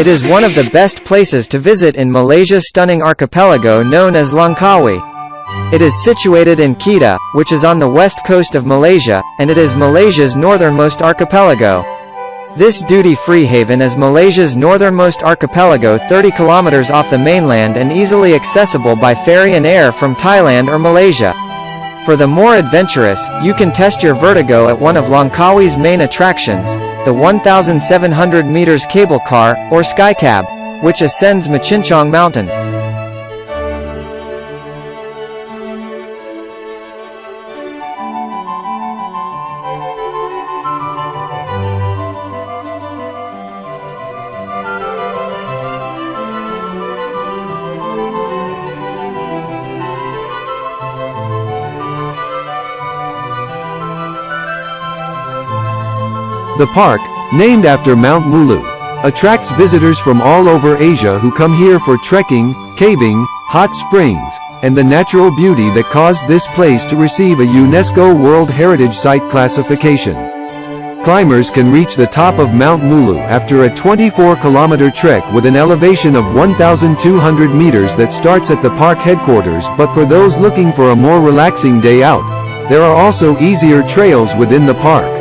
is one of the best places to visit in Malaysia's stunning archipelago known as Langkawi. It is situated in Kedah, which is on the west coast of Malaysia, and it is Malaysia's northernmost archipelago. This duty-free haven is Malaysia's northernmost archipelago, 30 kilometers off the mainland and easily accessible by ferry and air from Thailand or Malaysia. For the more adventurous, you can test your vertigo at one of Langkawi's main attractions, the 1,700 meters cable car, or skycab, which ascends Machincong Mountain. The park, named after Mount Mulu, attracts visitors from all over Asia who come here for trekking, caving, hot springs, and the natural beauty that caused this place to receive a UNESCO World Heritage Site classification. Climbers can reach the top of Mount Mulu after a 24-kilometer trek with an elevation of 1,200 meters that starts at the park headquarters, but for those looking for a more relaxing day out, there are also easier trails within the park.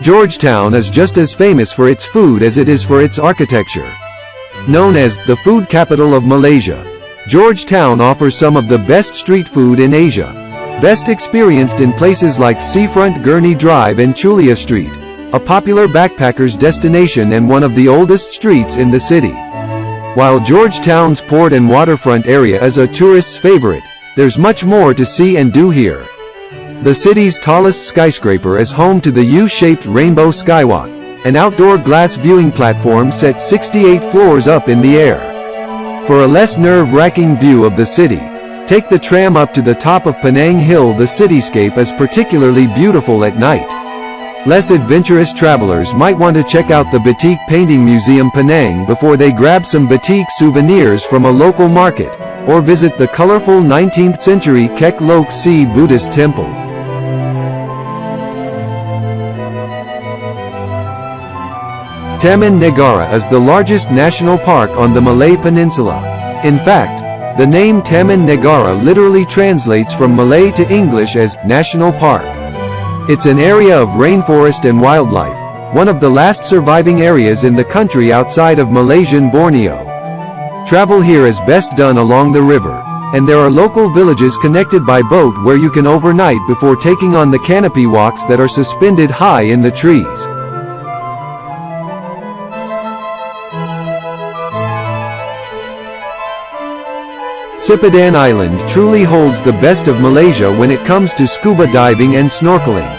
Georgetown is just as famous for its food as it is for its architecture. Known as the food capital of Malaysia, Georgetown offers some of the best street food in Asia. Best experienced in places like Seafront Gurney Drive and Chulia Street, a popular backpackers' destination and one of the oldest streets in the city. While Georgetown's port and waterfront area is a tourist's favorite, there's much more to see and do here. The city's tallest skyscraper is home to the U-shaped Rainbow Skywalk, an outdoor glass viewing platform set 68 floors up in the air. For a less nerve-wracking view of the city, take the tram up to the top of Penang Hill. The cityscape is particularly beautiful at night. Less adventurous travelers might want to check out the Batik Painting Museum Penang before they grab some batik souvenirs from a local market, or visit the colorful 19th-century Kek Lok Si Buddhist temple. Taman Negara is the largest national park on the Malay Peninsula. In fact, the name Taman Negara literally translates from Malay to English as National Park. It's an area of rainforest and wildlife, one of the last surviving areas in the country outside of Malaysian Borneo. Travel here is best done along the river, and there are local villages connected by boat where you can overnight before taking on the canopy walks that are suspended high in the trees. Sipadan Island truly holds the best of Malaysia when it comes to scuba diving and snorkeling.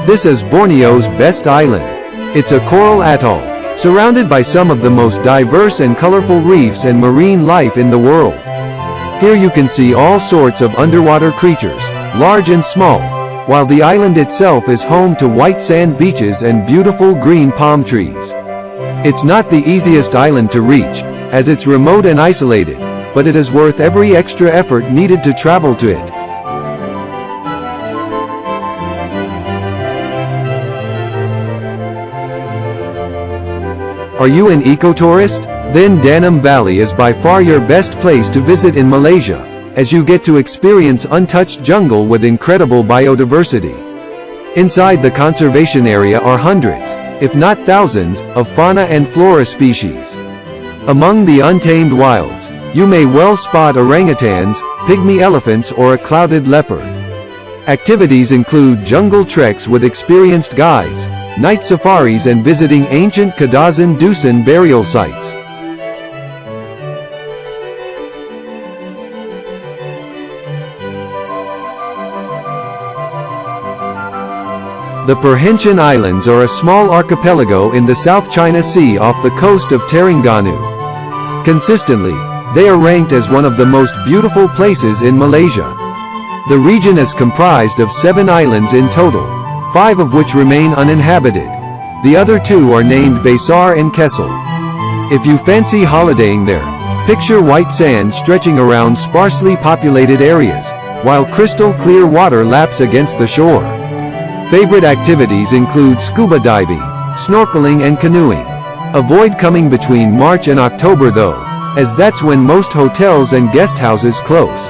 This is Borneo's best island. It's a coral atoll, surrounded by some of the most diverse and colorful reefs and marine life in the world. Here you can see all sorts of underwater creatures, large and small, while the island itself is home to white sand beaches and beautiful green palm trees. It's not the easiest island to reach, as it's remote and isolated, but it is worth every extra effort needed to travel to it. Are you an ecotourist? Then Danam Valley is by far your best place to visit in Malaysia, as you get to experience untouched jungle with incredible biodiversity. Inside the conservation area are hundreds, if not thousands, of fauna and flora species. Among the untamed wilds, you may well spot orangutans, pygmy elephants or a clouded leopard. Activities include jungle treks with experienced guides, night safaris and visiting ancient Kadazan Dusun burial sites. The Perhentian Islands are a small archipelago in the South China Sea off the coast of Terengganu. Consistently, they are ranked as one of the most beautiful places in Malaysia. The region is comprised of 7 islands in total, 5 of which remain uninhabited. The other 2 are named Besar and Kessel. If you fancy holidaying there, picture white sand stretching around sparsely populated areas, while crystal clear water laps against the shore. Favorite activities include scuba diving, snorkeling and canoeing. Avoid coming between March and October though, as that's when most hotels and guest houses close.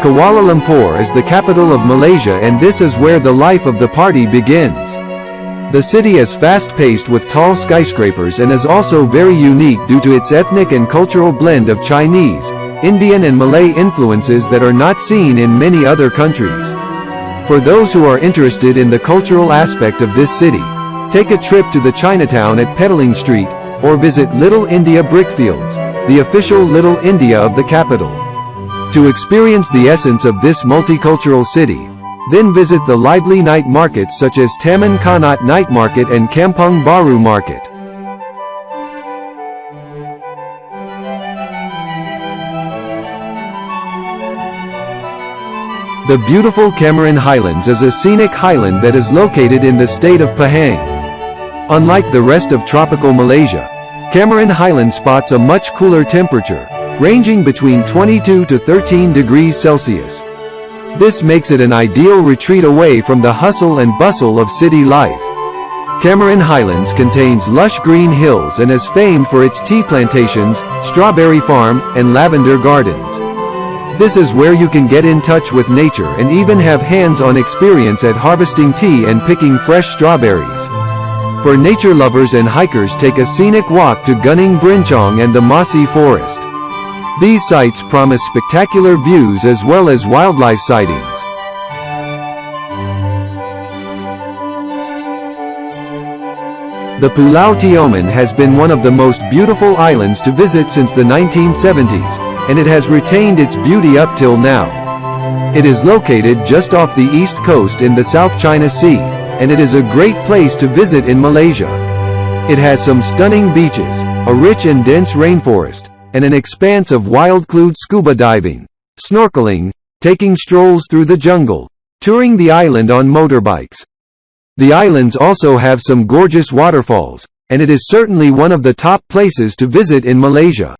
Kuala Lumpur is the capital of Malaysia, and this is where the life of the party begins. The city is fast-paced with tall skyscrapers and is also very unique due to its ethnic and cultural blend of Chinese, Indian and Malay influences that are not seen in many other countries. For those who are interested in the cultural aspect of this city, take a trip to the Chinatown at Petaling Street, or visit Little India Brickfields, the official Little India of the capital. To experience the essence of this multicultural city, then visit the lively night markets such as Taman Kanat Night Market and Kampung Baru Market. The beautiful Cameron Highlands is a scenic highland that is located in the state of Pahang. Unlike the rest of tropical Malaysia, Cameron Highland spots a much cooler temperature, ranging between 22 to 13 degrees Celsius. This makes it an ideal retreat away from the hustle and bustle of city life. Cameron Highlands contains lush green hills and is famed for its tea plantations, strawberry farm, and lavender gardens. This is where you can get in touch with nature and even have hands-on experience at harvesting tea and picking fresh strawberries. For nature lovers and hikers, take a scenic walk to Gunung Brincong and the mossy forest. These sites promise spectacular views as well as wildlife sightings. The Pulau Tioman has been one of the most beautiful islands to visit since the 1970s, and it has retained its beauty up till now. It is located just off the east coast in the South China Sea, and it is a great place to visit in Malaysia. It has some stunning beaches, a rich and dense rainforest, and an expanse of wild-clued scuba diving, snorkeling, taking strolls through the jungle, touring the island on motorbikes. The islands also have some gorgeous waterfalls, and it is certainly one of the top places to visit in Malaysia.